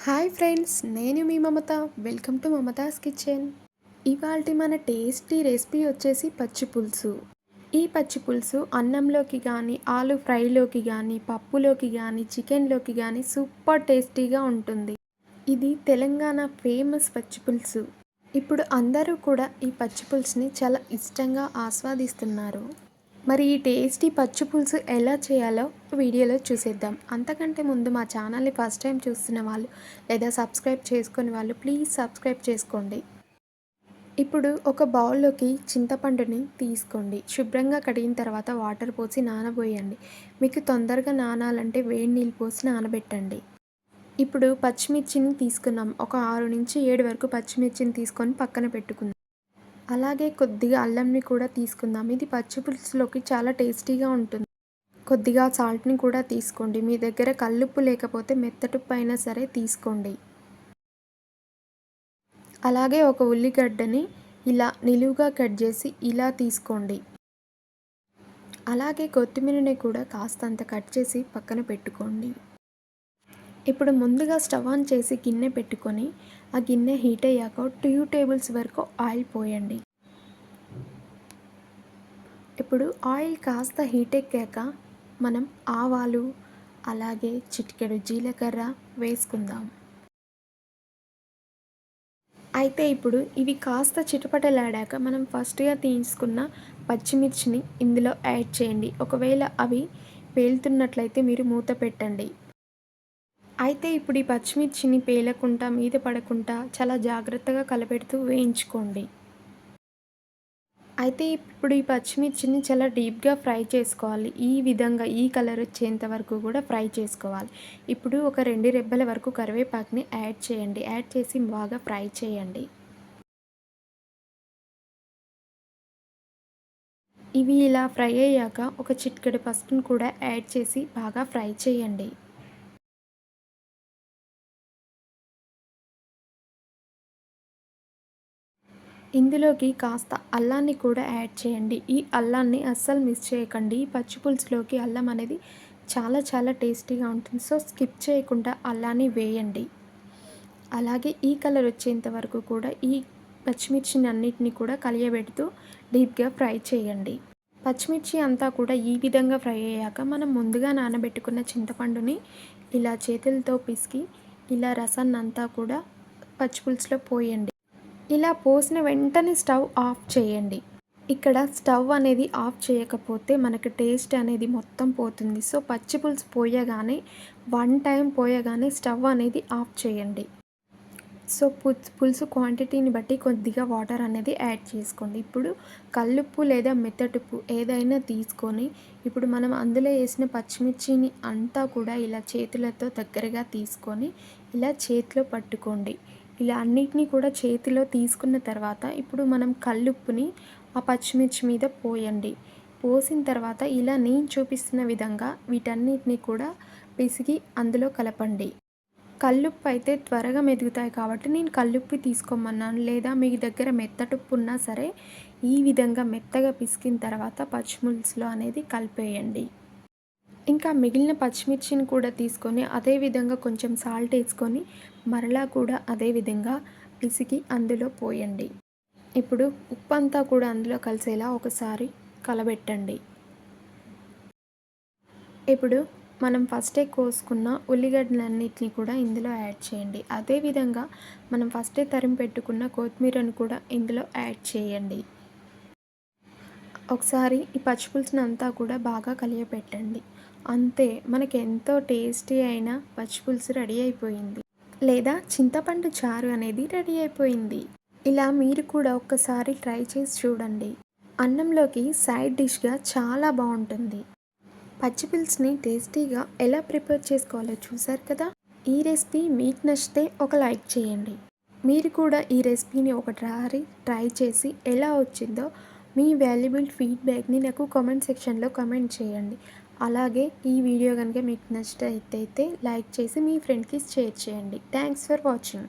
Hi friends, నేను మీ Mamata. Welcome to Mamata's kitchen. ఇవాల్టి మన టేస్టీ రెసిపీ వచ్చేసి పచ్చి పులుసు. ఈ పచ్చి పులుసు అన్నంలోకి కానీ, ఆలు ఫ్రైలోకి కానీ, పప్పులోకి కానీ, చికెన్లోకి కానీ సూపర్ టేస్టీగా ఉంటుంది. ఇది తెలంగాణ ఫేమస్ పచ్చి పులుసు. ఇప్పుడు అందరూ కూడా ఈ పచ్చి పులుసుని చాలా ఇష్టంగా ఆస్వాదిస్తున్నారు. మరి ఈ టేస్టీ పచ్చి పులుసు ఎలా చేయాలో వీడియోలో చూసేద్దాం. అంతకంటే ముందు మా ఛానల్ని ఫస్ట్ టైం చూస్తున్న వాళ్ళు లేదా సబ్స్క్రైబ్ చేసుకునే వాళ్ళు ప్లీజ్ సబ్స్క్రైబ్ చేసుకోండి. ఇప్పుడు ఒక బౌల్లోకి చింతపండుని తీసుకోండి. శుభ్రంగా కడిగిన తర్వాత వాటర్ పోసి నానబోయండి. మీకు తొందరగా నానాలంటే వేడి నీళ్ళు పోసి నానబెట్టండి. ఇప్పుడు పచ్చిమిర్చిని తీసుకున్నాం. ఒక 6-7 వరకు పచ్చిమిర్చిని తీసుకొని పక్కన పెట్టుకుందాం. అలాగే కొద్దిగా అల్లంని కూడా తీసుకుందాం. ఇది పచ్చి పులుసులోకి చాలా టేస్టీగా ఉంటుంది. కొద్దిగా సాల్ట్‌ని కూడా తీసుకోండి. మీ దగ్గర కల్లుప్పు లేకపోతే మెత్తటుప్పు అయినా సరే తీసుకోండి. అలాగే ఒక ఉల్లిగడ్డని ఇలా నిలువుగా కట్ చేసి ఇలా తీసుకోండి. అలాగే కొత్తిమీరని కూడా కాస్తంత కట్ చేసి పక్కన పెట్టుకోండి. ఇప్పుడు ముందుగా స్టవ్ ఆన్ చేసి గిన్నె పెట్టుకొని ఆ గిన్నె హీట్ అయ్యాక 2 టేబుల్స్ వరకు ఆయిల్ పోయండి. ఇప్పుడు ఆయిల్ కాస్త హీట్ ఎక్కాక మనం ఆవాలు అలాగే చిటికెడు జీలకర్ర వేసుకుందాం. అయితే ఇప్పుడు ఇవి కాస్త చిటపటలాడాక మనం ఫస్ట్‌గా తీసుకున్న పచ్చిమిర్చిని ఇందులో యాడ్ చేయండి. ఒకవేళ అవి పేలుతున్నట్లయితే మీరు మూత పెట్టండి. అయితే ఇప్పుడు ఈ పచ్చిమిర్చిని పేలకుండా, మీద పడకుండా చాలా జాగ్రత్తగా కలపెడుతూ వేయించుకోండి. అయితే ఇప్పుడు ఈ పచ్చిమిర్చిని చాలా డీప్‌గా ఫ్రై చేసుకోవాలి. ఈ విధంగా ఈ కలర్ వచ్చేంత వరకు కూడా ఫ్రై చేసుకోవాలి. ఇప్పుడు ఒక 2 రెబ్బల వరకు కరివేపాకుని యాడ్ చేయండి. యాడ్ చేసి బాగా ఫ్రై చేయండి. ఇవి ఇలా ఫ్రై అయ్యాక ఒక చిటికెడు పసుపును కూడా యాడ్ చేసి బాగా ఫ్రై చేయండి. ఇందులోకి కాస్త అల్లాన్ని కూడా యాడ్ చేయండి. ఈ అల్లాన్ని అస్సలు మిస్ చేయకండి. ఈ పచ్చి పులుసులోకి అల్లం అనేది చాలా చాలా టేస్టీగా ఉంటుంది. సో స్కిప్ చేయకుండా అల్లాన్ని వేయండి. అలాగే ఈ కలర్ వచ్చేంత వరకు కూడా ఈ పచ్చిమిర్చిని అన్నిటిని కూడా కలియబెడుతూ డీప్‌గా ఫ్రై చేయండి. పచ్చిమిర్చి అంతా కూడా ఈ విధంగా ఫ్రై అయ్యాక మనం ముందుగా నానబెట్టుకున్న చింతపండుని ఇలా చేతులతో పిసికి ఇలా రసాన్నంతా కూడా పచ్చి పులుసులో పోయండి. ఇలా పోసిన వెంటనే స్టవ్ ఆఫ్ చేయండి. ఇక్కడ స్టవ్ అనేది ఆఫ్ చేయకపోతే మనకి టేస్ట్ అనేది మొత్తం పోతుంది. సో పచ్చి పులుసు పోయగానే 1 టైం పోయగానే స్టవ్ అనేది ఆఫ్ చేయండి. సో పులుసు క్వాంటిటీని బట్టి కొద్దిగా వాటర్ అనేది యాడ్ చేసుకోండి. ఇప్పుడు కల్లుప్పు లేదా మెత్తటుప్పు ఏదైనా తీసుకొని ఇప్పుడు మనం అందులో వేసిన పచ్చిమిర్చిని అంతా కూడా ఇలా చేతులతో దగ్గరగా తీసుకొని ఇలా చేతిలో పట్టుకోండి. ఇలా అన్నిటినీ కూడా చేతిలో తీసుకున్న తర్వాత ఇప్పుడు మనం కల్లుప్పుని ఆ పచ్చిమిర్చి మీద పోయండి. పోసిన తర్వాత ఇలా నేను చూపిస్తున్న విధంగా వీటన్నిటిని కూడా పిసికి అందులో కలపండి. కల్లుప్పు అయితే త్వరగా మెదుగుతాయి కాబట్టి నేను కల్లుప్పు తీసుకోమన్నాను. లేదా మీ దగ్గర మెత్తటుప్పు ఉన్నా సరే ఈ విధంగా మెత్తగా పిసికిన తర్వాత పచ్చిపులుసులో అనేది కలిపేయండి. ఇంకా మిగిలిన పచ్చిమిర్చిని కూడా తీసుకొని అదే విధంగా కొంచెం సాల్ట్ వేసుకొని మరలా కూడా అదే విధంగా పిసికి అందులో పోయండి. ఇప్పుడు ఉప్పు అంతా కూడా అందులో కలిసేలా ఒకసారి కలబెట్టండి. ఇప్పుడు మనం ఫస్టే కోసుకున్న ఉల్లిగడ్డలన్నిటిని కూడా ఇందులో యాడ్ చేయండి. అదేవిధంగా మనం ఫస్టే తరిమి పెట్టుకున్న కొత్తిమీరను కూడా ఇందులో యాడ్ చేయండి. ఒకసారి ఈ పచ్చిపులుసుని అంతా కూడా బాగా కలియపెట్టండి. అంతే, మనకి ఎంతో టేస్టీ అయిన పచ్చిపులుసు రెడీ అయిపోయింది. లేదా చింతపండు చారు అనేది రెడీ అయిపోయింది. ఇలా మీరు కూడా ఒక్కసారి ట్రై చేసి చూడండి. అన్నంలోకి సైడ్ డిష్గా చాలా బాగుంటుంది. పచ్చి పులుసుని టేస్టీగా ఎలా ప్రిపేర్ చేసుకోవాలో చూసారు కదా. ఈ రెసిపీ మీకు నచ్చితే ఒక లైక్ చేయండి. మీరు కూడా ఈ రెసిపీని ఒకసారి ట్రై చేసి ఎలా వచ్చిందో మీ వాల్యుబుల్ ఫీడ్బ్యాక్ని నాకు కామెంట్ సెక్షన్లో కామెంట్ చేయండి. అలాగే ఈ వీడియో కనుక మీకు నచ్చినట్టయితే లైక్ చేసి మీ ఫ్రెండ్కి షేర్ చేయండి. Thanks for watching.